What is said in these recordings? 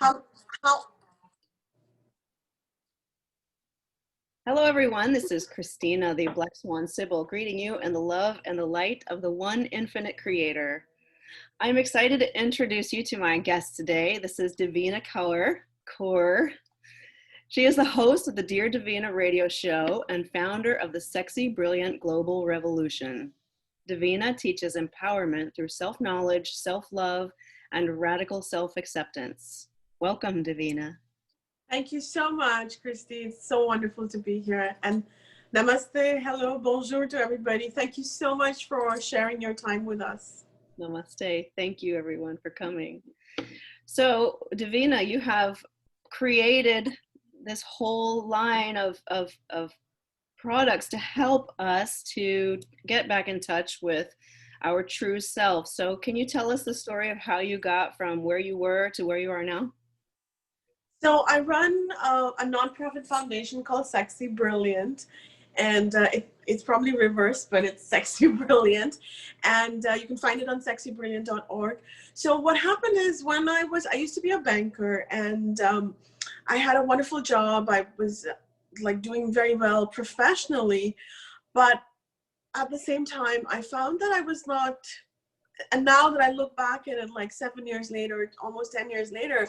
How, how, Hello, everyone. This is Christina, the Black Swan Sybil, greeting you in the love and the light of the one infinite creator. I'm excited to introduce you to my guest today. This is Devina Kaur. She is the host of the Dear Devina radio show and founder of the Sexy Brilliant Global Revolution. Devina teaches empowerment through self-knowledge, self-love, and radical self-acceptance. Welcome, Devina. Thank you so much, Christy. It's so wonderful to be here. And namaste, hello, bonjour to everybody. Thank you so much for sharing your time with us. Namaste. Thank you, everyone, for coming. So, Devina, you have created this whole line of products to help us to get back in touch with our true self. So, can you tell us the story of how you got from where you were to where you are now? So I run a nonprofit foundation called Sexy Brilliant, and it's probably reversed, but it's Sexy Brilliant, and you can find it on sexybrilliant.org. So what happened is when I used to be a banker, and I had a wonderful job. I was like doing very well professionally, but at the same time, I found that I was not. And now that I look back at it, like 7 years later, almost 10 years later,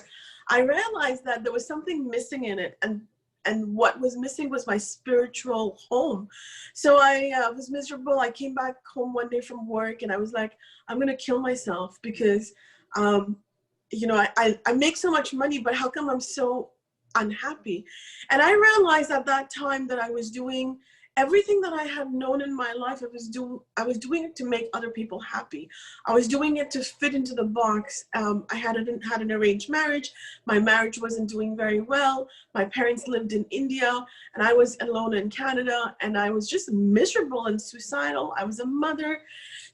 I realized that there was something missing in it, and what was missing was my spiritual home. So I was miserable. I came back home one day from work, and I was like, I'm gonna kill myself because, I make so much money, but how come I'm so unhappy? And I realized at that time that I was doing everything that I had known in my life. I was doing it to make other people happy. I was doing it to fit into the box. I had an arranged marriage. My marriage wasn't doing very well. My parents lived in India, and I was alone in Canada, and I was just miserable and suicidal. I was a mother.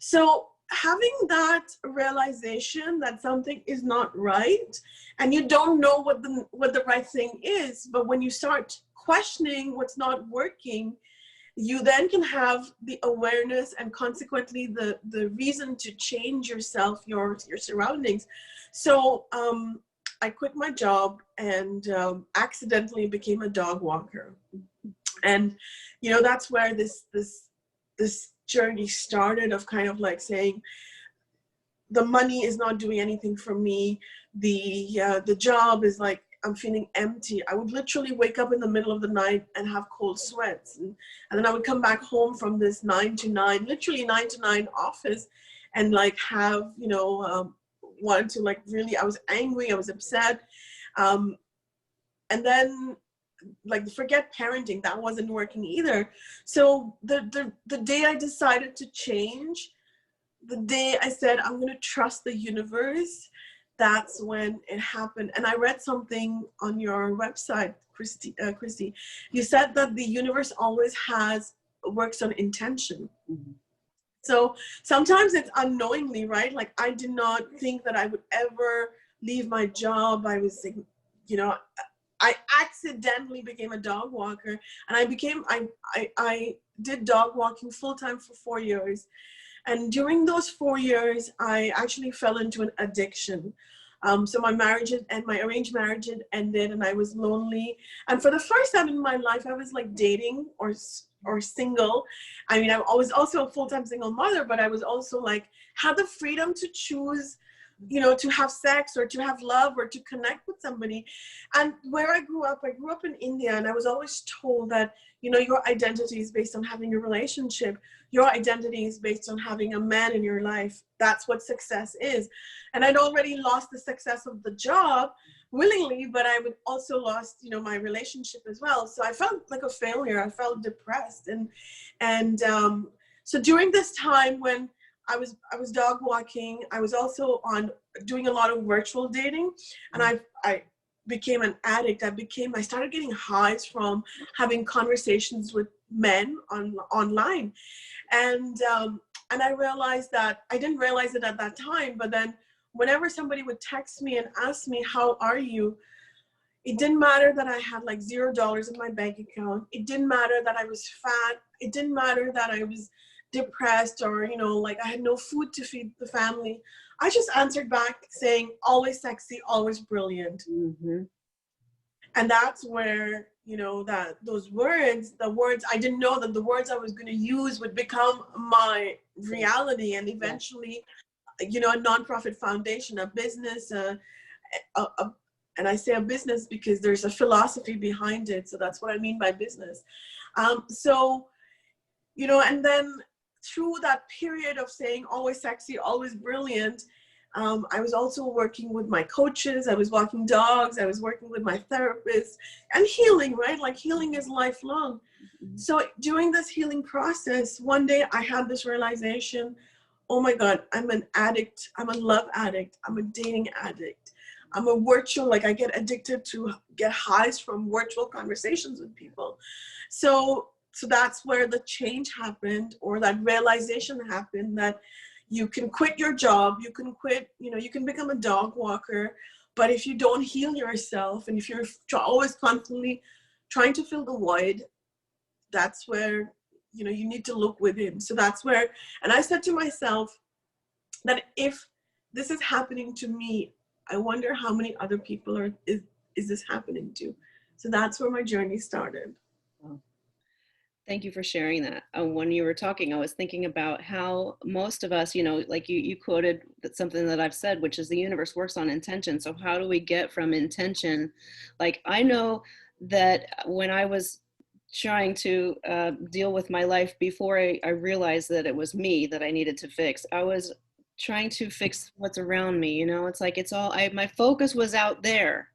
So having that realization that something is not right, and you don't know what the right thing is, but when you start questioning what's not working, you then can have the awareness and consequently the reason to change yourself, your surroundings. So I quit my job and accidentally became a dog walker. And, that's where this journey started of kind of like saying, the money is not doing anything for me. The job is like, I'm feeling empty. I would literally wake up in the middle of the night and have cold sweats. And then I would come back home from this 9 to 9, literally 9 to 9 office, and like have, wanted to like really, I was angry, I was upset. And then like forget parenting, that wasn't working either. So the day I decided to change, the day I said, I'm going to trust the universe, that's when it happened. And I read something on your website, Christy. You said that the universe always works on intention. Mm-hmm. So sometimes it's unknowingly, right? Like I did not think that I would ever leave my job. I was, I accidentally became a dog walker, and I did dog walking full time for 4 years. And during those 4 years, I actually fell into an addiction. So my arranged marriage had ended, and I was lonely. And for the first time in my life, I was like dating or single. I mean, I was also a full-time single mother, but I was also like, had the freedom to choose, to have sex or to have love or to connect with somebody. And where I grew up in India, and I was always told that, your identity is based on having a relationship. Your identity is based on having a man in your life. That's what success is. And I'd already lost the success of the job willingly, but I would also lost, my relationship as well. So I felt like a failure. I felt depressed. And so during this time when I was dog walking, I was also doing a lot of virtual dating, and I became an addict. I started getting highs from having conversations with men online. And I realized that, I didn't realize it at that time, but then whenever somebody would text me and ask me, how are you? It didn't matter that I had like $0 in my bank account. It didn't matter that I was fat. It didn't matter that I was depressed or, like I had no food to feed the family. I just answered back saying, always sexy, always brilliant. Mm-hmm. And that's where, you know, that those words, the words, I didn't know that the words I was going to use would become my reality, and eventually, you know, a nonprofit foundation, a business, a, and I say a business because there's a philosophy behind it. So that's what I mean by business. So, you know, and then through that period of saying always sexy, always brilliant, I was also working with my coaches. I was walking dogs. I was working with my therapist, and healing, right? Like healing is lifelong. So during this healing process, one day I had this realization, oh my God, I'm an addict. I'm a love addict. I'm a dating addict. I'm a virtual, like I get addicted to get highs from virtual conversations with people. So that's where the change happened, or that realization happened, that you can quit your job, you can quit, you know, you can become a dog walker, but if you don't heal yourself, and if you're always constantly trying to fill the void, that's where, you know, you need to look within. So that's where, and I said to myself that if this is happening to me, I wonder how many other people is this happening to. So that's where my journey started. Thank you for sharing that. When you were talking, I was thinking about how most of us, you know, like you quoted something that I've said, which is the universe works on intention. So how do we get from intention? Like, I know that when I was trying to deal with my life before I realized that it was me that I needed to fix, I was trying to fix what's around me. You know, it's like it's all, my focus was out there.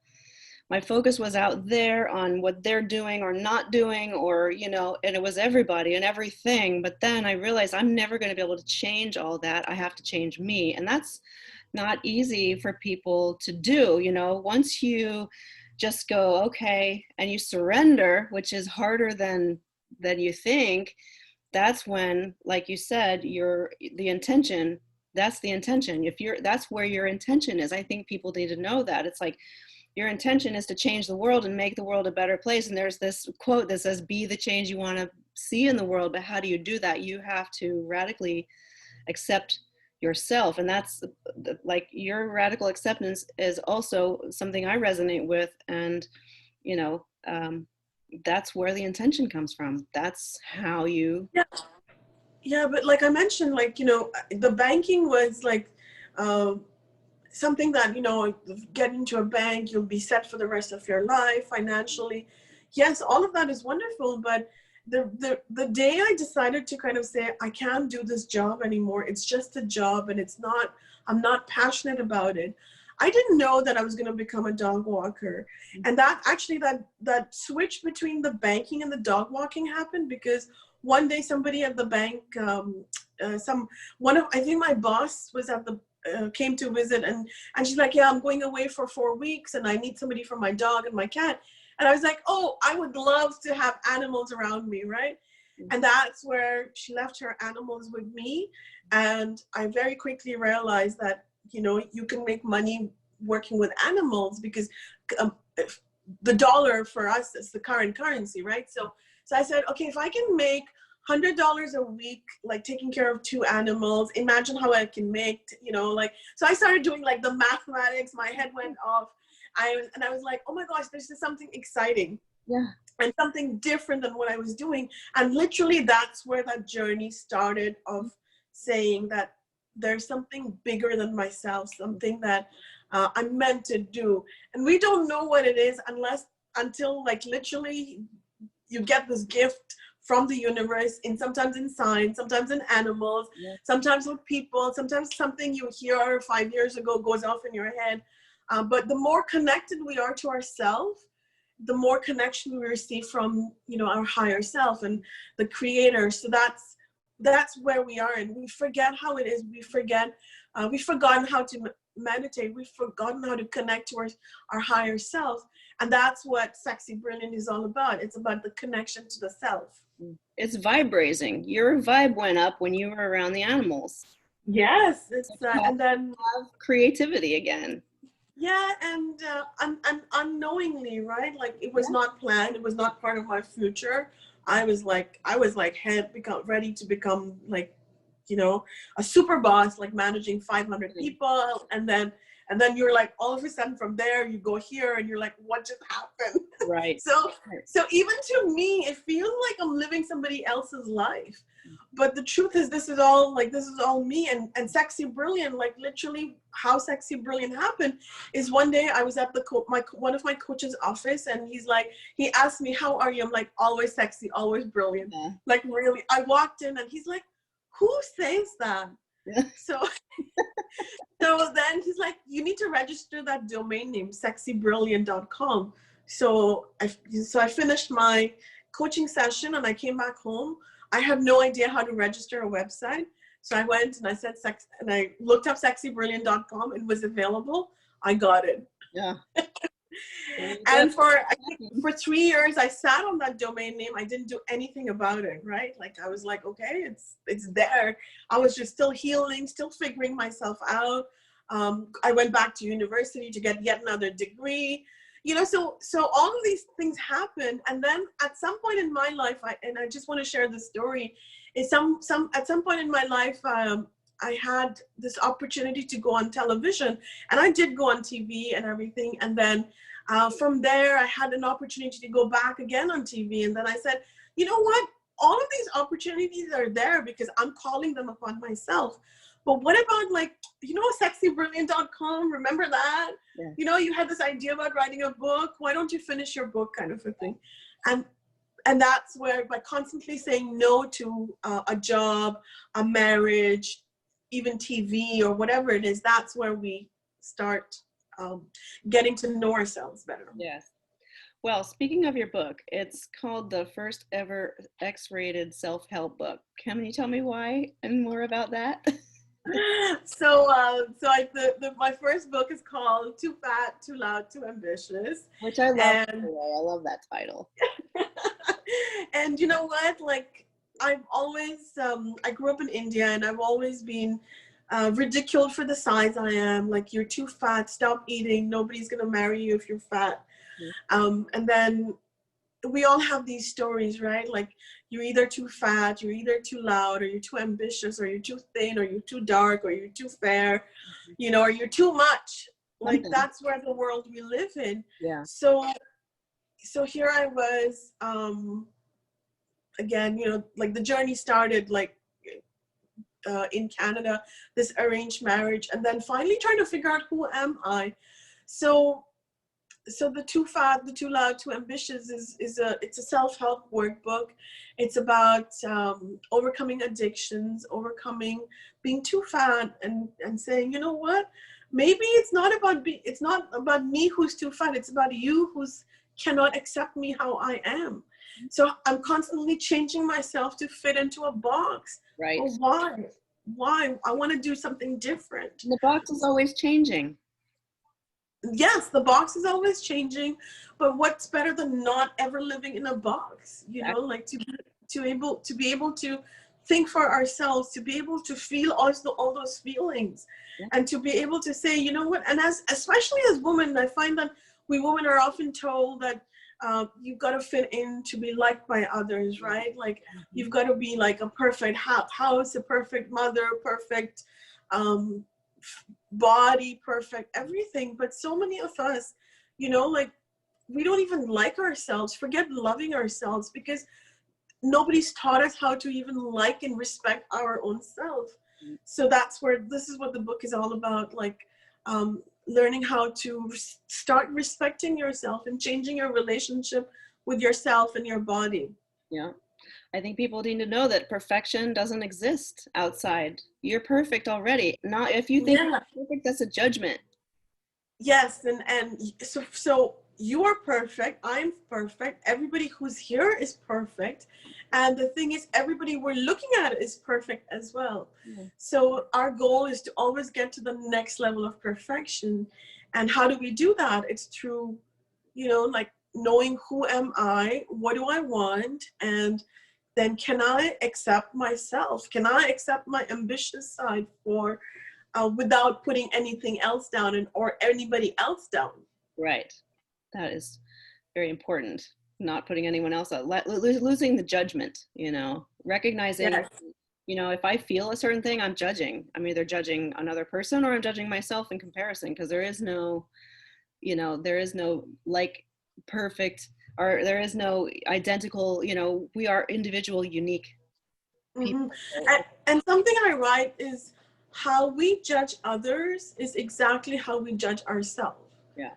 My focus was out there on what they're doing or not doing, or, you know, and it was everybody and everything. But then I realized I'm never going to be able to change all that. I have to change me. And that's not easy for people to do. You know, once you just go, okay, and you surrender, which is harder than you think, that's when, like you said, the intention, that's the intention. If you're, that's where your intention is. I think people need to know that. It's like, your intention is to change the world and make the world a better place. And there's this quote that says, be the change you want to see in the world. But how do you do that? You have to radically accept yourself. And that's like, your radical acceptance is also something I resonate with. And, you know, that's where the intention comes from. That's how you. Yeah. Yeah. But like I mentioned, like, you know, the banking was like, something that, you know, get into a bank, you'll be set for the rest of your life financially. Yes, all of that is wonderful, but the day I decided to kind of say, I can't do this job anymore, it's just a job and it's not, I'm not passionate about it. I didn't know that I was going to become a dog walker. And that actually, that switch between the banking and the dog walking happened because one day somebody at the bank, I think my boss was at the came to visit, and she's like, yeah, I'm going away for 4 weeks and I need somebody for my dog and my cat. And I was like, oh, I would love to have animals around me, right? And that's where she left her animals with me. And I very quickly realized that, you know, you can make money working with animals because the dollar for us is the current currency, right? So I said, okay, if I can make $100 a week, like taking care of 2 animals, imagine how I can make, you know, like, so I started doing like the mathematics, my head went off. I was like, oh my gosh, this is something exciting. Yeah. And something different than what I was doing. And literally that's where that journey started, of saying that there's something bigger than myself, something that I'm meant to do. And we don't know what it is until like literally you get this gift from the universe, in sometimes in signs, sometimes in animals, sometimes with people, sometimes something you hear 5 years ago goes off in your head. But the more connected we are to ourselves, the more connection we receive from, you know, our higher self and the creator. So that's where we are. And we forget how it is. We've forgotten how to meditate. We've forgotten how to connect to our higher self. And that's what Sexy Brilliant is all about. It's about the connection to the self. It's vibrating. Your vibe went up when you were around the animals. Yes, it's and then creativity again. Yeah, and unknowingly, right? Like it was not planned. It was not part of my future. I was like ready to become like you know, a super boss, like managing 500 people. And then you're like, all of a sudden from there, you go here and you're like, what just happened? Right. So even to me, it feels like I'm living somebody else's life. But the truth is, this is all me. And Sexy Brilliant, like literally how Sexy Brilliant happened is one day I was at one of my coach's office, and he asked me, how are you? I'm like, always sexy, always brilliant. Yeah. Like really, I walked in and he's like, who says that? Yeah. So then he's like, you need to register that domain name, sexybrilliant.com. So I finished my coaching session and I came back home. I had no idea how to register a website. So I went and I looked up sexybrilliant.com. It was available. I got it. Yeah. And for 3 years, I sat on that domain name. I didn't do anything about it, right? Like I was like, okay, it's there. I was just still healing, still figuring myself out. I went back to university to get yet another degree. You know, so all of these things happened, and then at some point in my life, I just want to share the story. Is at some point in my life, I had this opportunity to go on television, and I did go on TV and everything. And then from there, I had an opportunity to go back again on TV. And then I said, you know what? All of these opportunities are there because I'm calling them upon myself. But what about, like, you know, sexybrilliant.com? Remember that? Yeah. You know, you had this idea about writing a book. Why don't you finish your book, kind of a thing? And that's where, by constantly saying no to a job, a marriage, even TV or whatever it is, that's where we start getting to know ourselves better. Yes. Well, speaking of your book, it's called the first ever X-rated self-help book. Can you tell me why and more about that? So my first book is called Too Fat, Too Loud, Too Ambitious. Which I love. I love that title. And you know what? Like, I've always, I grew up in India, and I've always been ridiculed for the size I am. Like, you're too fat, stop eating, nobody's gonna marry you if you're fat. Mm-hmm. And then we all have these stories, right? Like, you're either too fat, you're either too loud, or you're too ambitious, or you're too thin, or you're too dark, or you're too fair, you know, or you're too much. Like, that's where the world we live in. Yeah. So here I was, again, you know, like the journey started like in Canada, this arranged marriage, and then finally trying to figure out who am I. So the Too Fat, the Too Loud, Too Ambitious it's a self-help workbook. It's about overcoming addictions, overcoming being too fat, and saying, you know what, maybe it's not about me who's too fat. It's about you who's cannot accept me how I am. So I'm constantly changing myself to fit into a box. Right. Well, why? I want to do something different. The box is always changing. Yes, the box is always changing, but what's better than not ever living in a box? You know, like to be able to think for ourselves, to be able to feel all those feelings, and to be able to say, you know what? And especially as women, I find that we women are often told that you've got to fit in to be liked by others, right? Like, you've got to be like a perfect house, a perfect mother, perfect body, perfect everything. But so many of us, you know, like, we don't even like ourselves. Forget loving ourselves, because nobody's taught us how to even like and respect our own self. So this is what the book is all about, like learning how to start respecting yourself and changing your relationship with yourself and your body. Yeah. I think people need to know that perfection doesn't exist outside. You're perfect already. Not if you think you're perfect, that's a judgment. Yes, and so you are perfect. I'm perfect. Everybody who's here is perfect. And the thing is, everybody we're looking at is perfect as well. Mm-hmm. So our goal is to always get to the next level of perfection. And how do we do that? It's through, you know, like knowing who am I, what do I want, and then can I accept myself? Can I accept my ambitious side without putting anything else down or anybody else down? Right. That is very important. Not putting anyone else out, losing the judgment, you know, recognizing You know, if I feel a certain thing, I'm judging. I'm either judging another person or I'm judging myself in comparison, because there is no, you know, there is no like perfect, or there is no identical, you know, we are individual, unique Hmm. people. So, And something I write is how we judge others is exactly how we judge ourselves. yeah.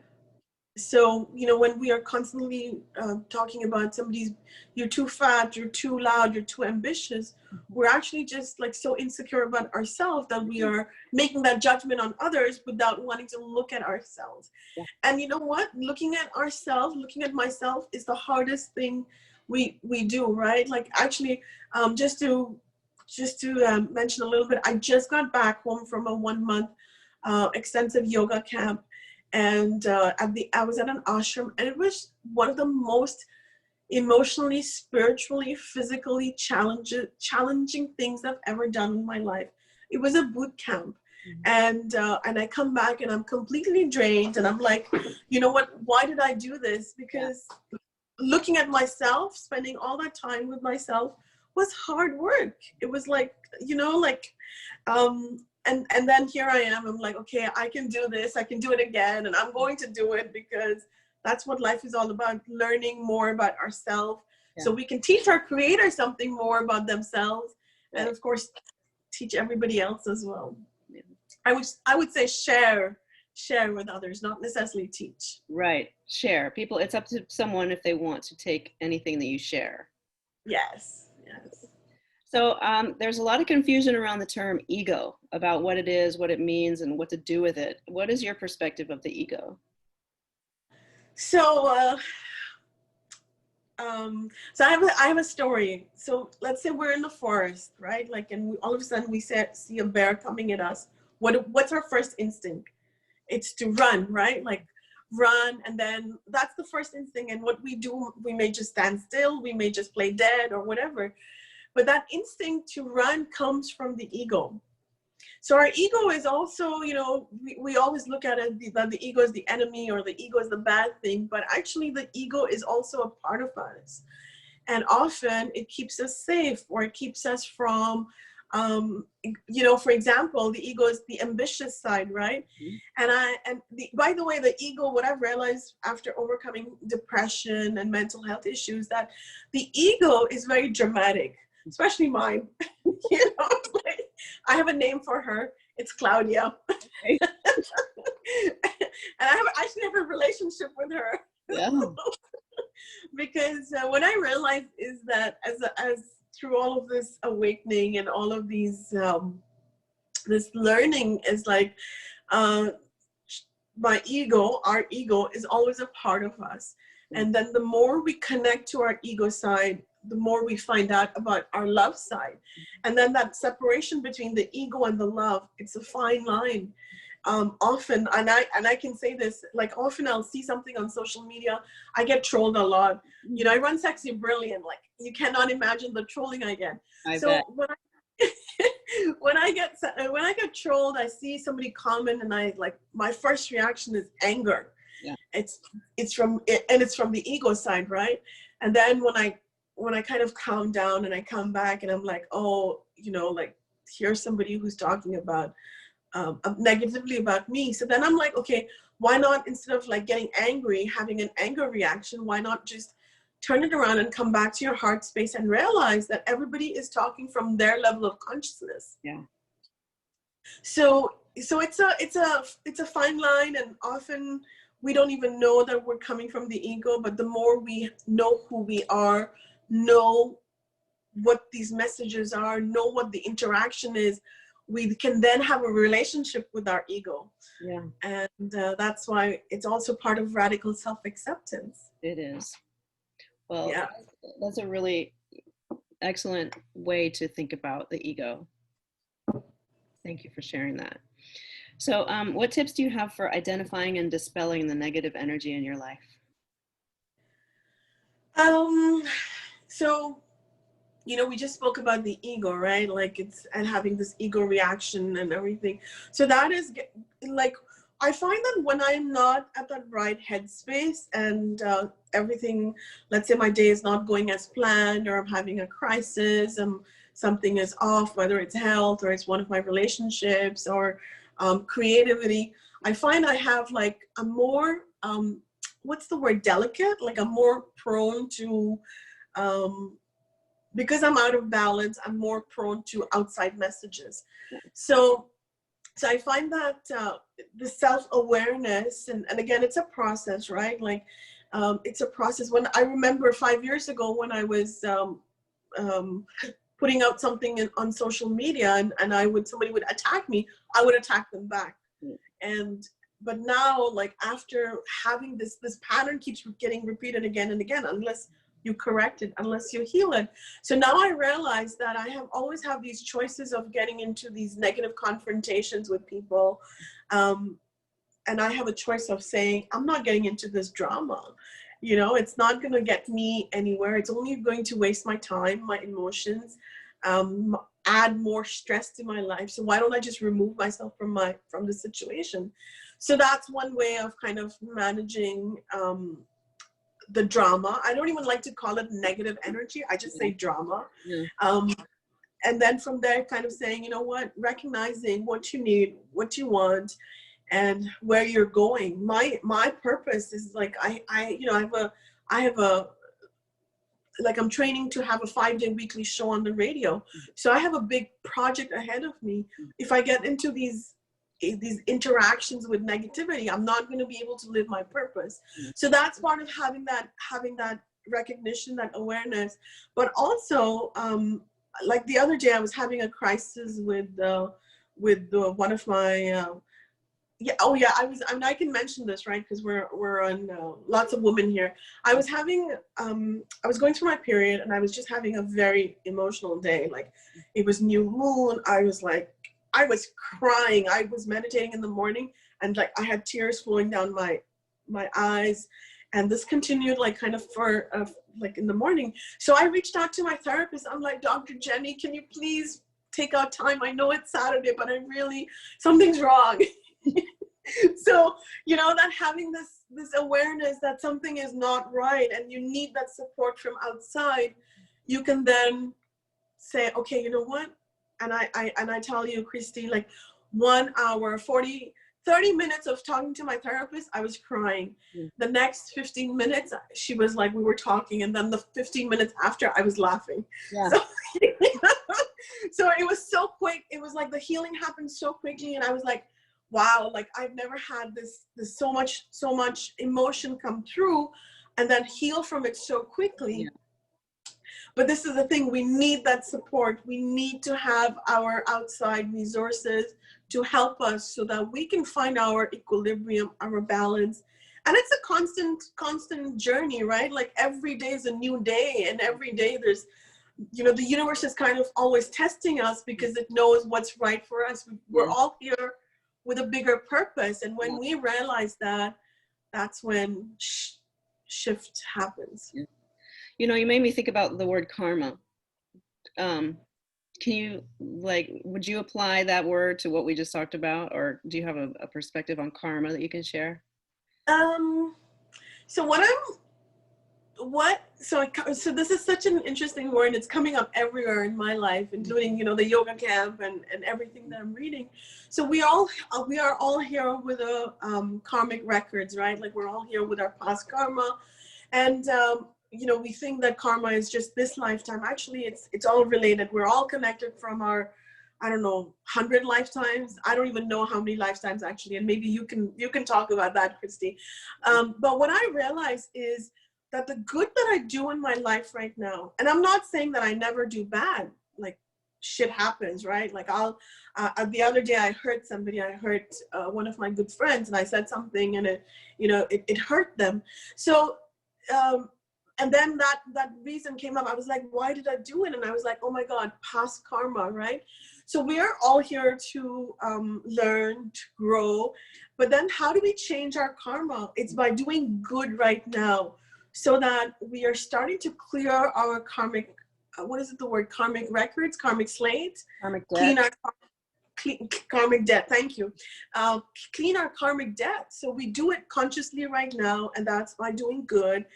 So, you know, when we are constantly talking about somebody's, you're too fat, you're too loud, you're too ambitious, we're actually just like so insecure about ourselves that we are making that judgment on others without wanting to look at ourselves. Yeah. And you know what? Looking at ourselves, looking at myself is the hardest thing we do, right? Like actually, just to mention a little bit, I just got back home from a 1 month extensive yoga camp, and I was at an ashram, and it was one of the most emotionally, spiritually, physically challenging things I've ever done in my life. It was a boot camp. And I come back and I'm completely drained, and I'm like, you know what, why did I do this? Because looking at myself, spending all that time with myself was hard work. It was like, you know, like and then here I am, I'm like, okay, I can do this, I can do it again, and I'm going to do it, because that's what life is all about, learning more about ourselves, so we can teach our creator something more about themselves, and of course teach everybody else as well. I would say share with others, not necessarily teach. Right. Share. People, it's up to someone if they want to take anything that you share. Yes. So there's a lot of confusion around the term ego, about what it is, what it means, and what to do with it. What is your perspective of the ego? So so I have a story. So let's say we're in the forest, right? Like, and all of a sudden we see a bear coming at us. What's our first instinct? It's to run, right? Like run, and then that's the first instinct. And what we do, we may just stand still, we may just play dead or whatever. But that instinct to run comes from the ego. So our ego is also, you know, we always look at it that the ego is the enemy or the ego is the bad thing, but actually the ego is also a part of us. And often it keeps us safe, or it keeps us from, you know, for example, the ego is the ambitious side, right? By the way, the ego, what I've realized after overcoming depression and mental health issues, that the ego is very dramatic, especially mine. You know, like, I have a name for her. It's Claudia. Okay. And I actually have a relationship with her. Yeah. Because what I realized is that as through all of this awakening and all of these this learning, is like my ego, our ego is always a part of us. And then the more we connect to our ego side, the more we find out about our love side. And then that separation between the ego and the love, it's a fine line. Often, and I can say this, like often I'll see something on social media, I get trolled a lot. You know, I run Sexy Brilliant, like you cannot imagine the trolling I get. I So bet. when I get trolled, I see somebody comment, and I like, my first reaction is anger. Yeah. It's from the ego side, right? And then when I kind of calm down and I come back and I'm like, oh, you know, like here's somebody who's talking about negatively about me. So then I'm like, okay, why not, instead of like getting angry, having an anger reaction, why not just turn it around and come back to your heart space and realize that everybody is talking from their level of consciousness. Yeah. So it's a fine line, and often we don't even know that we're coming from the ego, but the more we know who we are, know what these messages are, know what the interaction is, we can then have a relationship with our ego. Yeah. And that's why it's also part of radical self-acceptance. It is. Well, Yeah. that's a really excellent way to think about the ego. Thank you for sharing that. So what tips do you have for identifying and dispelling the negative energy in your life? So, you know, we just spoke about the ego, right? Like and having this ego reaction and everything. So that is like, I find that when I'm not at that right headspace, and everything, let's say my day is not going as planned, or I'm having a crisis, something is off, whether it's health or it's one of my relationships or creativity, I find I have like a more, what's the word, delicate? Like I'm more prone to, because I'm out of balance, I'm more prone to outside messages. So I find that the self-awareness, and again, it's a process, right? Like it's a process. When I remember 5 years ago when I was putting out something on social media and somebody would attack me, I would attack them back. But now, like after having this pattern keeps getting repeated again and again, unless you correct it, unless you heal it. So now I realize that I have always have these choices of getting into these negative confrontations with people. And I have a choice of saying, I'm not getting into this drama. You know, it's not going to get me anywhere. It's only going to waste my time, my emotions, add more stress to my life. So why don't I just remove myself from the situation? So that's one way of kind of managing the drama. I don't even like to call it negative energy. I just say drama. And then from there, kind of saying, you know what, recognizing what you need, what you want, and where you're going. My purpose is like, I'm training to have a 5-day weekly show on the radio. So I have a big project ahead of me. If I get into these interactions with negativity, I'm not going to be able to live my purpose. So that's part of having that recognition, that awareness. But also, like the other day, I was having a crisis with one of my I can mention this, right? Because we're on lots of women here. I was going through my period, and I was just having a very emotional day. Like it was new moon. I was crying. I was meditating in the morning, and like I had tears flowing down my eyes, and this continued like kind of for like in the morning. So I reached out to my therapist. I'm like, Dr. Jenny, can you please take out time? I know it's Saturday, but something's wrong. So, you know, that having this awareness that something is not right and you need that support from outside, you can then say, okay, you know what? And I tell you, Christy, like 1 hour, 30 minutes of talking to my therapist, I was crying. The next 15 minutes, she was like, we were talking. And then the 15 minutes after, I was laughing. So, so it was so quick. It was like the healing happened so quickly. And I was like, wow, like I've never had this so much emotion come through and then heal from it so quickly. But this is the thing, we need that support. We need to have our outside resources to help us so that we can find our equilibrium, our balance. And it's a constant journey, right? Like every day is a new day, and every day there's, you know, the universe is kind of always testing us because it knows what's right for us. We're all here with a bigger purpose. And when we realize that, that's when shift happens. You know, you made me think about the word karma. Can you, like, would you apply that word to what we just talked about? Or do you have a perspective on karma that you can share? So this is such an interesting word. It's coming up everywhere in my life, including, you know, the yoga camp and everything that I'm reading. So we are all here with a karmic records, right? Like we're all here with our past karma. And, you know, we think that karma is just this lifetime. Actually, it's all related. We're all connected from our, I don't know, 100 lifetimes. I don't even know how many lifetimes actually. And maybe you can talk about that, Christy. But what I realize is that the good that I do in my life right now, and I'm not saying that I never do bad, like shit happens, right? Like the other day I hurt somebody, one of my good friends, and I said something and it hurt them. So, and then that reason came up. I was like, why did I do it? And I was like, oh my God, past karma, right? So we are all here to learn, to grow. But then how do we change our karma? It's by doing good right now, so that we are starting to clear our karmic, karmic records, karmic slate, karmic debt, thank you. Clean our karmic debt. So we do it consciously right now, and that's by doing good,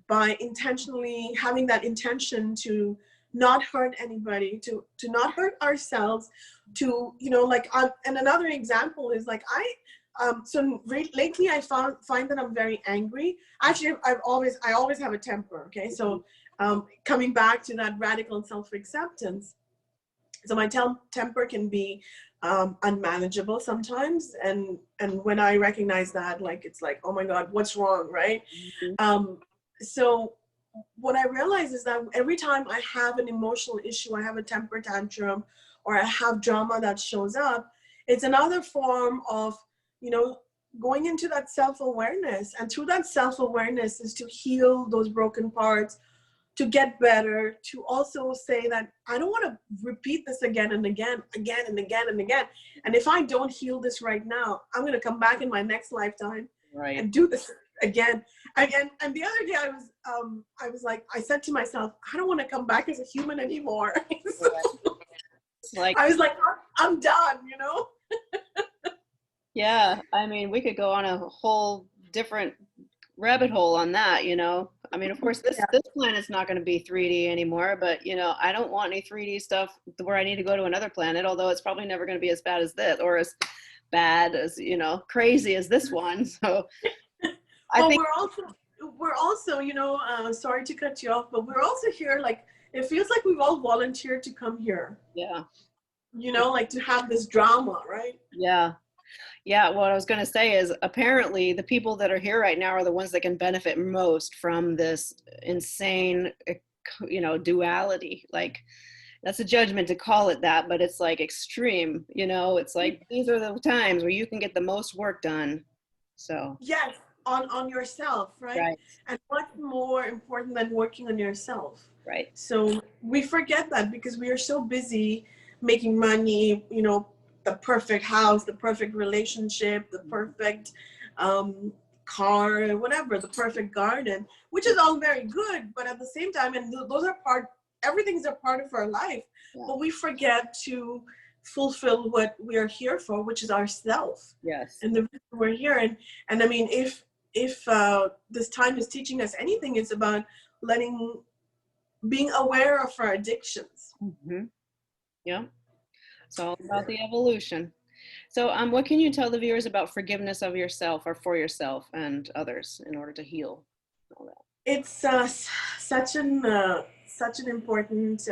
by intentionally having that intention to not hurt anybody, to not hurt ourselves, to, like, and another example is like lately I find that I'm very angry. Actually, I always have a temper. Okay, so coming back to that radical self-acceptance, so my temper can be unmanageable sometimes, and when I recognize that, like, it's like, oh my God, what's wrong, right? So what I realize is that every time I have an emotional issue, I have a temper tantrum, or I have drama that shows up, it's another form of, going into that self-awareness. And through that self-awareness is to heal those broken parts, to get better, to also say that I don't want to repeat this again and again and again and again. And if I don't heal this right now, I'm going to come back in my next lifetime and do this again. And the other day I was like, I said to myself, I don't want to come back as a human anymore. So, like, I was like, I'm done, Yeah, I mean, we could go on a whole different rabbit hole on that, I mean, of course, this planet's not going to be 3D anymore, but, I don't want any 3D stuff where I need to go to another planet, although it's probably never going to be as bad as this, or as bad as, crazy as this one. So I think we're also, sorry to cut you off, but we're also here, like, it feels like we've all volunteered to come here. Yeah. Like, to have this drama, right? Yeah. Yeah, what I was going to say is apparently the people that are here right now are the ones that can benefit most from this insane, duality. Like, that's a judgment to call it that, but it's like extreme, it's like these are the times where you can get the most work done. So yes, on yourself, right? And what's more important than working on yourself? Right. So we forget that because we are so busy making money, the perfect house, the perfect relationship, the perfect car, whatever, the perfect garden, which is all very good. But at the same time, and those are everything's a part of our life, but we forget to fulfill what we are here for, which is ourself. Yes. And the reason we're here. And I mean, if this time is teaching us anything, it's about being aware of our addictions. Mm-hmm. Yeah. It's all about the evolution. So what can you tell the viewers about forgiveness of yourself or for yourself and others in order to heal all that? It's such an important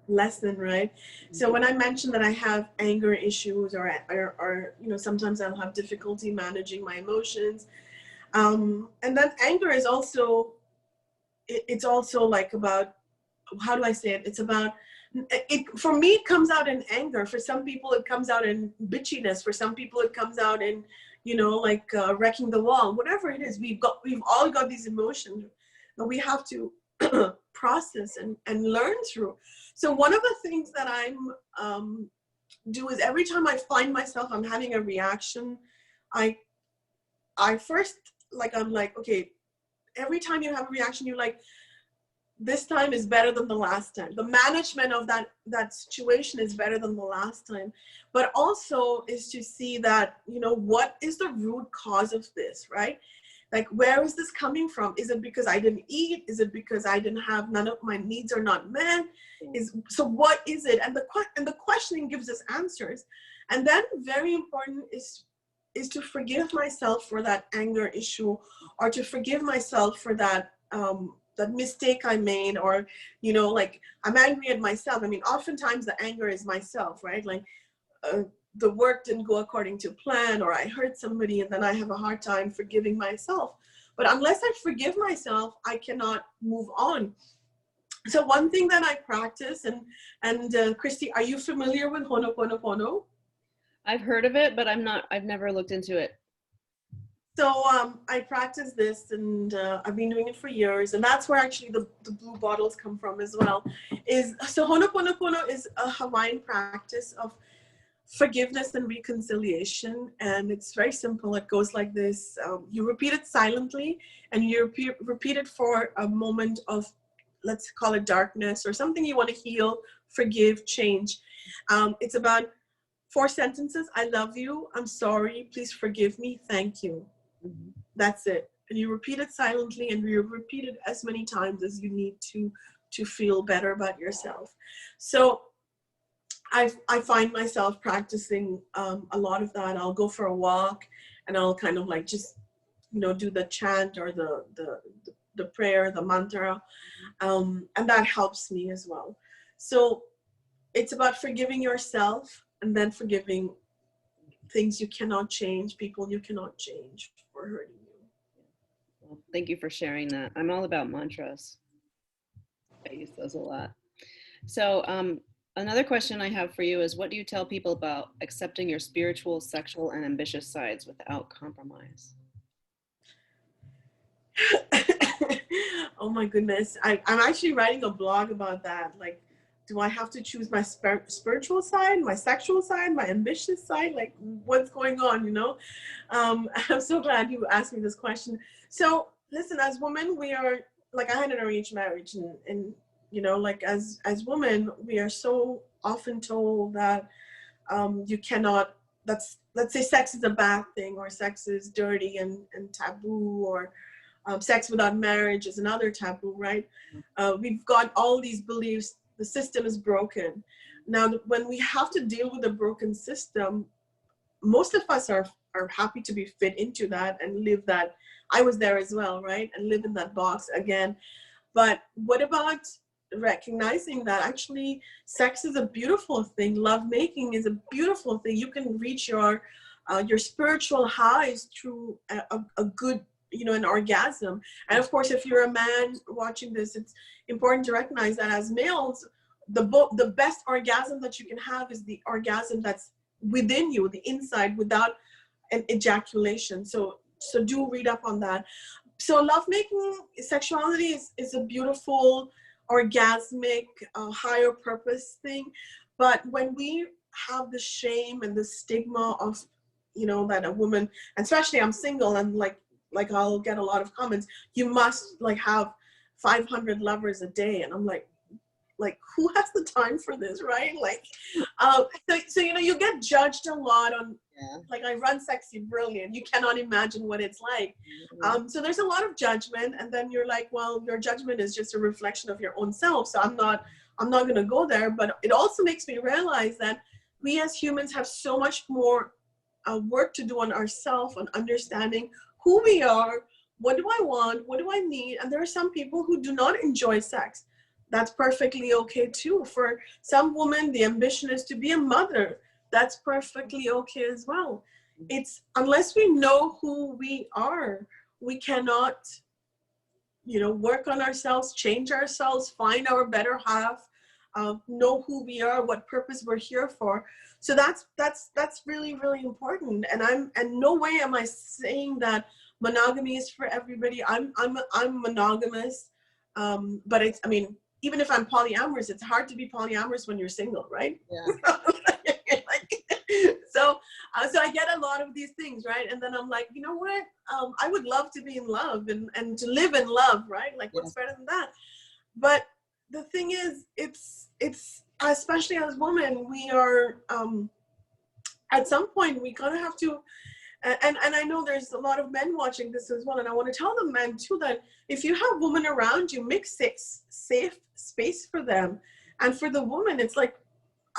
lesson, right? Mm-hmm. So when I mentioned that I have anger issues or sometimes I'll have difficulty managing my emotions, and that anger is also, it's also like about, how do I say it? It's about, for me, it comes out in anger. For some people, it comes out in bitchiness. For some people, it comes out in, wrecking the wall. Whatever it is, we've all got these emotions that we have to process and learn through. So one of the things that I'm do is every time I find myself I'm having a reaction, I first, like, I'm like, okay, every time you have a reaction, you're like, this time is better than the last time. The management of that situation is better than the last time. But also is to see that, what is the root cause of this, right? Like, where is this coming from? Is it because I didn't eat? Is it because I didn't have, none of my needs are not met? So what is it? And the questioning gives us answers. And then very important is to forgive myself for that anger issue, or to forgive myself for that mistake I made, or, like, I'm angry at myself. I mean, oftentimes the anger is myself, right? Like, the work didn't go according to plan, or I hurt somebody, and then I have a hard time forgiving myself. But unless I forgive myself, I cannot move on. So one thing that I practice, and Christy, are you familiar with Honokuno? I've heard of it, but I've never looked into it. So I practice this, and I've been doing it for years, and that's where actually the blue bottles come from as well. So Honokuno is a Hawaiian practice of forgiveness and reconciliation, and it's very simple. It goes like this: you repeat it silently, and you repeat it for a moment of, let's call it darkness, or something you want to heal, forgive, change. It's about 4 sentences. I love you. I'm sorry. Please forgive me. Thank you. That's it. And you repeat it silently, and you repeat it as many times as you need to to feel better about yourself. So I find myself practicing a lot of that. I'll go for a walk and I'll kind of like just, do the chant or the prayer, the mantra, and that helps me as well. So it's about forgiving yourself and then forgiving things you cannot change, people you cannot change for hurting you. Well, thank you for sharing that. I'm all about mantras. I use those a lot. So another question I have for you is, what do you tell people about accepting your spiritual, sexual, and ambitious sides without compromise? Oh my goodness. I'm actually writing a blog about that. Like, do I have to choose my spiritual side, my sexual side, my ambitious side? Like, what's going on? I'm so glad you asked me this question. So listen, as women, we are, like, I had an arranged marriage, and like, as women, we are so often told that you cannot, let's say sex is a bad thing, or sex is dirty and taboo, or sex without marriage is another taboo, right? We've got all these beliefs. The system is broken. Now, when we have to deal with a broken system, most of us are happy to be fit into that and live that. I was there as well, right? And live in that box again. But what about recognizing that actually sex is a beautiful thing? Lovemaking is a beautiful thing. You can reach your spiritual highs through a good, an orgasm. And of course, if you're a man watching this, it's important to recognize that as males, the best orgasm that you can have is the orgasm that's within you, the inside, without an ejaculation. So do read up on that. So lovemaking, sexuality is a beautiful, orgasmic, higher purpose thing. But when we have the shame and the stigma of, that a woman, especially I'm single, and like I'll get a lot of comments, you must like have 500 lovers a day. And I'm like, who has the time for this, right? Like, so you get judged a lot on, like, I run Sexy Brilliant. You cannot imagine what it's like. So there's a lot of judgment, and then you're like, well, your judgment is just a reflection of your own self. So I'm not going to go there. But it also makes me realize that we as humans have so much more work to do on ourselves, on understanding who we are, what do I want, what do I need. And there are some people who do not enjoy sex. That's perfectly okay too. For some women, the ambition is to be a mother. That's perfectly okay as well. It's, unless we know who we are, we cannot, work on ourselves, change ourselves, find our better half, know who we are, what purpose we're here for. So that's really, really important. And no way am I saying that monogamy is for everybody. I'm monogamous, but it's, even if I'm polyamorous, it's hard to be polyamorous when you're single, right? Yeah. So I get a lot of these things, right? And then I'm like, you know what? I would love to be in love and to live in love, right? Like, what's better than that? But the thing is, it's especially as women, we are at some point we kind of have to. And I know there's a lot of men watching this as well, and I want to tell the men too that if you have women around you, make safe space for them. And for the woman, it's like,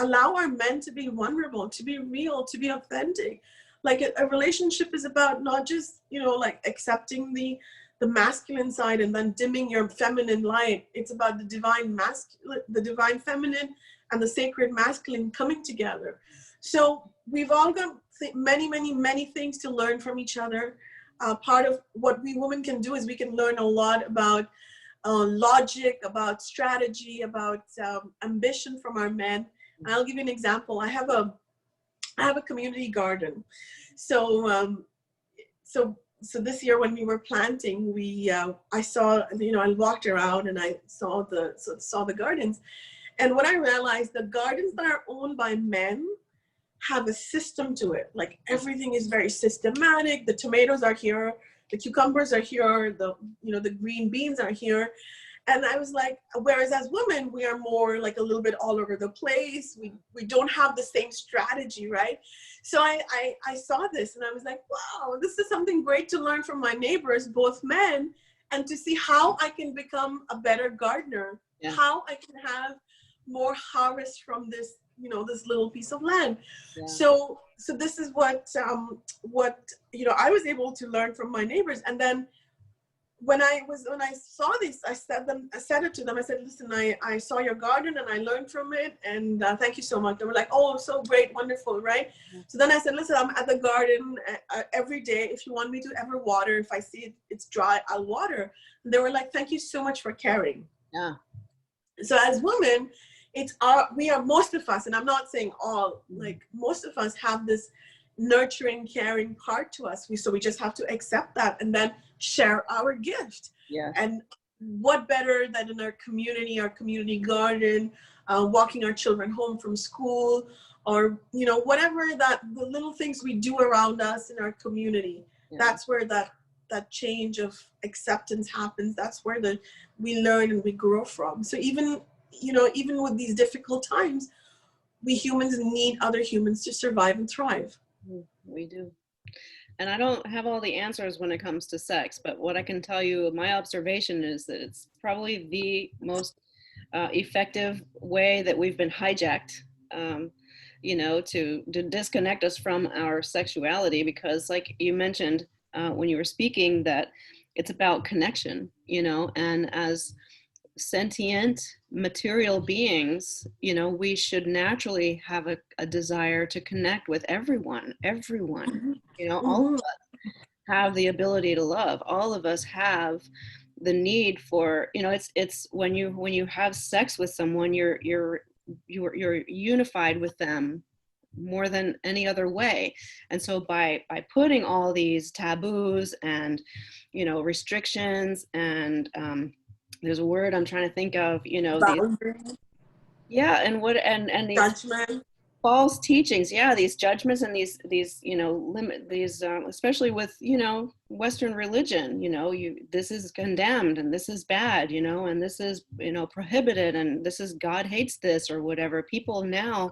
allow our men to be vulnerable, to be real, to be authentic. Like, a relationship is about not just, like, accepting the masculine side and then dimming your feminine light. It's about the divine feminine and the sacred masculine coming together. So we've all got many things to learn from each other. Part of what we women can do is we can learn a lot about logic, about strategy, about ambition from our men. And I'll give you an example. I have a community garden. So this year when we were planting, I saw, I walked around and I saw the gardens. And when I realized the gardens that are owned by men have a system to it. Like, everything is very systematic. The tomatoes are here, the cucumbers are here, the green beans are here. And I was like, whereas as women, we are more like a little bit all over the place. We don't have the same strategy, right? So I saw this and I was like, wow, this is something great to learn from my neighbors, both men, and to see how I can become a better gardener Yeah. how I can have more harvest from this, you know, this little piece of land. Yeah. So this is what you know, I was able to learn from my neighbors. And then when I saw this, I said it to them. I said, listen, I saw your garden and I learned from it, and thank you so much. They were like, oh, so great, wonderful, right? So then I said, listen, I'm at the garden every day. If you want me to ever water, if I see it's dry, I'll water. And they were like, thank you so much for caring. Yeah. So as women, we are, most of us, and I'm not saying all, like most of us have this nurturing, caring part to us. So we just have to accept that and then share our gift. Yeah. And what better than in our community garden, walking our children home from school, or, you know, whatever the little things we do around us in our community. Yeah. That's where that change of acceptance happens. That's where we learn and we grow from. So even with these difficult times, we humans need other humans to survive and thrive. We do. And I don't have all the answers when it comes to sex, but what I can tell you, my observation is that it's probably the most effective way that we've been hijacked, you know, to disconnect us from our sexuality, because like you mentioned when you were speaking, that it's about connection, you know, and as sentient material beings, you know, we should naturally have a desire to connect with everyone, you know, all of us have the ability to love. All of us have the need for, you know, it's when you have sex with someone, you're unified with them more than any other way. And so by putting all these taboos and, you know, restrictions and there's a word I'm trying to think of, you know, yeah, and these judgment, false teachings, yeah, these judgments and these you know these especially with, you know, Western religion, you know, this is condemned and this is bad, you know, and this is, you know, prohibited, and this is, God hates this or whatever. People now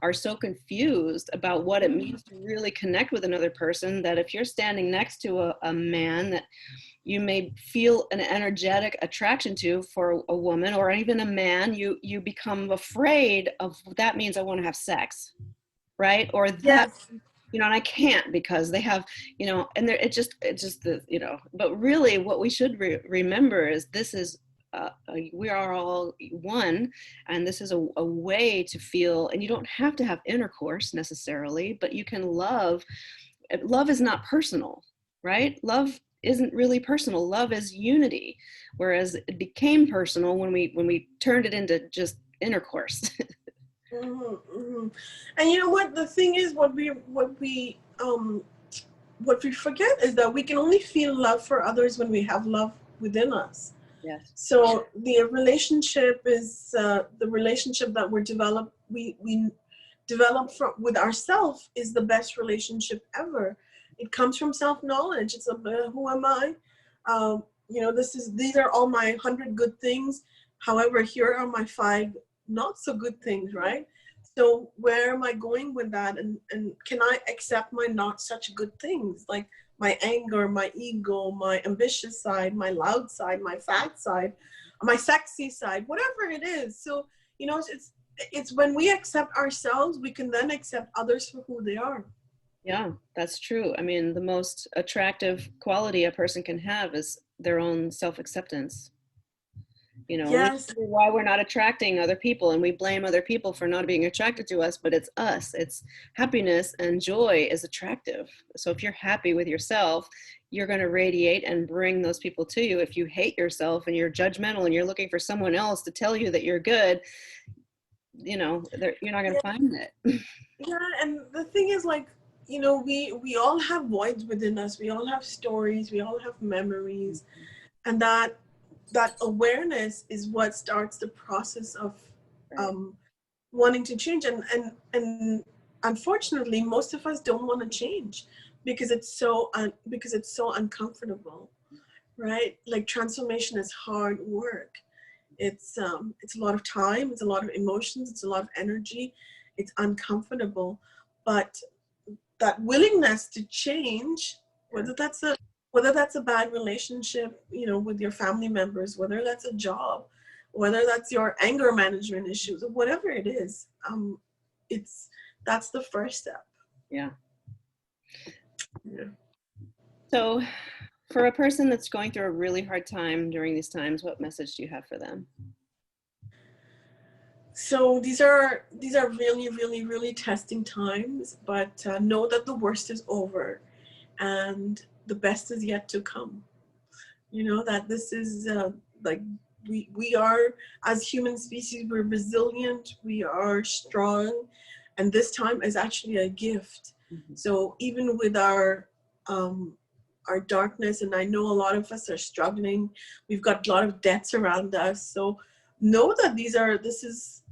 are so confused about what it means to really connect with another person, that if you're standing next to a man that you may feel an energetic attraction to, for a woman or even a man, you become afraid of, that means I want to have sex, right? Or that, yes, you know, and I can't because they have, you know, and it's just the, you know, but really what we should remember is this is we are all one, and this is a way to feel, and you don't have to have intercourse necessarily, but you can love. Love is not personal, right? Love isn't really personal. Love is unity, whereas it became personal when we turned it into just intercourse. And you know what the thing is, what we forget is that we can only feel love for others when we have love within us. Yes. So the relationship is the relationship that we develop with ourselves is the best relationship ever. It comes from self-knowledge. It's who am I? You know, these are all my 100 good things. However, here are my 5 not so good things, right? So where am I going with that? And can I accept my not such good things, like my anger, my ego, my ambitious side, my loud side, my fat side, my sexy side, whatever it is. So, you know, it's when we accept ourselves, we can then accept others for who they are. Yeah, that's true. I mean, the most attractive quality a person can have is their own self-acceptance. You know, yes. We why we're not attracting other people, and we blame other people for not being attracted to us, but it's us. It's happiness and joy is attractive. So if you're happy with yourself, you're going to radiate and bring those people to you. If you hate yourself and you're judgmental and you're looking for someone else to tell you that you're good, you know, you're not going to find it. Yeah, and the thing is, like, you know, we all have voids within us. We all have stories. We all have memories, and that awareness is what starts the process of wanting to change. And unfortunately, most of us don't want to change because it's so uncomfortable, right? Like, transformation is hard work. It's a lot of time. It's a lot of emotions. It's a lot of energy. It's uncomfortable, but that willingness to change, whether that's a bad relationship, you know, with your family members, whether that's a job, whether that's your anger management issues or whatever it is. That's the first step. Yeah. Yeah. So for a person that's going through a really hard time during these times, what message do you have for them? So these are really, really, really testing times, but know that the worst is over and the best is yet to come. You know, that this is like we are, as human species, we're resilient, we are strong, and this time is actually a gift. Mm-hmm. So even with our darkness, and I know a lot of us are struggling, we've got a lot of debts around us, so know that this is,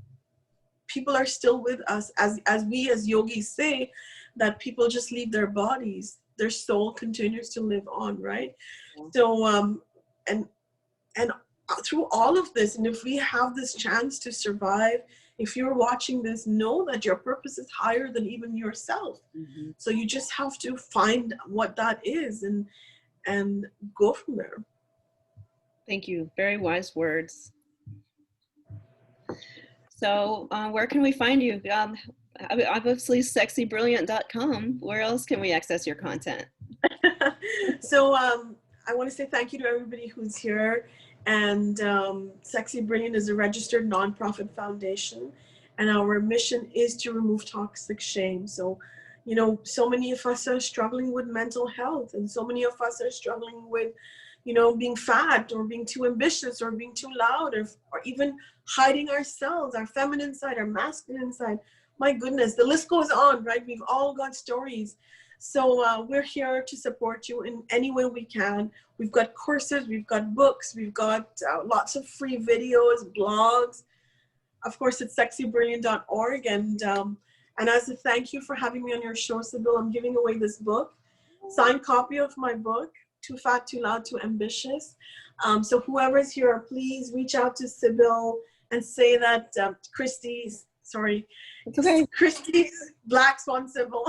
people are still with us, as we as yogis say, that people just leave their bodies, their soul continues to live on, right? Yeah. So and and through all of this, and if we have this chance to survive, if you're watching this, know that your purpose is higher than even yourself. Mm-hmm. So you just have to find what that is and go from there. Thank you. Very wise words. So where can we find you? Obviously sexybrilliant.com. Where else can we access your content? So I want to say thank you to everybody who's here. And Sexy Brilliant is a registered nonprofit foundation, and our mission is to remove toxic shame. So, you know, so many of us are struggling with mental health, and so many of us are struggling with, you know, being fat or being too ambitious or being too loud, or even hiding ourselves, our feminine side, our masculine side. My goodness, the list goes on, right? We've all got stories. So we're here to support you in any way we can. We've got courses, we've got books, we've got lots of free videos, blogs. Of course, it's sexybrilliant.org. And as a thank you for having me on your show, Sybil, I'm giving away this book, signed copy of my book, Too Fat, Too Loud, Too Ambitious. So whoever's here, please reach out to Sybil and say that Christy's Black Swan Sybil.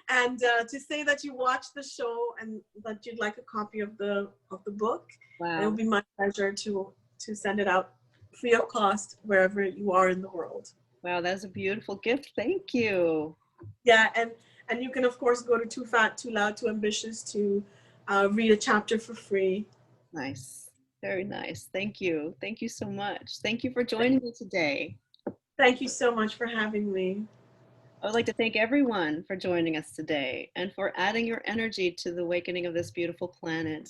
And to say that you watched the show and that you'd like a copy of the book. Wow. It will be my pleasure to send it out free of cost wherever you are in the world. Wow, that's a beautiful gift. Thank you. Yeah, and you can of course go to Too Fat, Too Loud, Too Ambitious to read a chapter for free. Nice. Very nice. Thank you. Thank you so much. Thank you for joining me today. Thank you so much for having me. I would like to thank everyone for joining us today and for adding your energy to the awakening of this beautiful planet.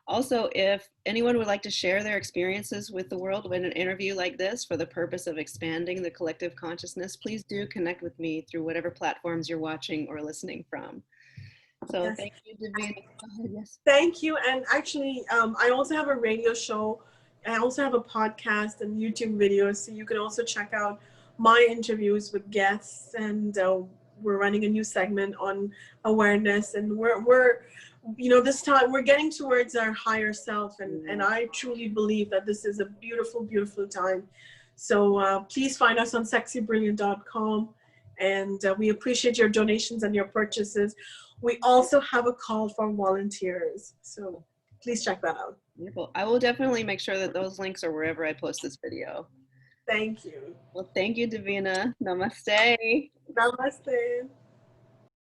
Also, if anyone would like to share their experiences with the world in an interview like this for the purpose of expanding the collective consciousness, please do connect with me through whatever platforms you're watching or listening from. So yes. Thank you, Devina. Yes. Thank you. And actually, I also have a radio show. I also have a podcast and YouTube videos. So you can also check out my interviews with guests. And we're running a new segment on awareness. And we're you know, this time we're getting towards our higher self. And I truly believe that this is a beautiful, beautiful time. So please find us on sexybrilliant.com. And we appreciate your donations and your purchases. We also have a call for volunteers. So please check that out. Wonderful. I will definitely make sure that those links are wherever I post this video. Thank you. Well, thank you, Devina. Namaste. Namaste.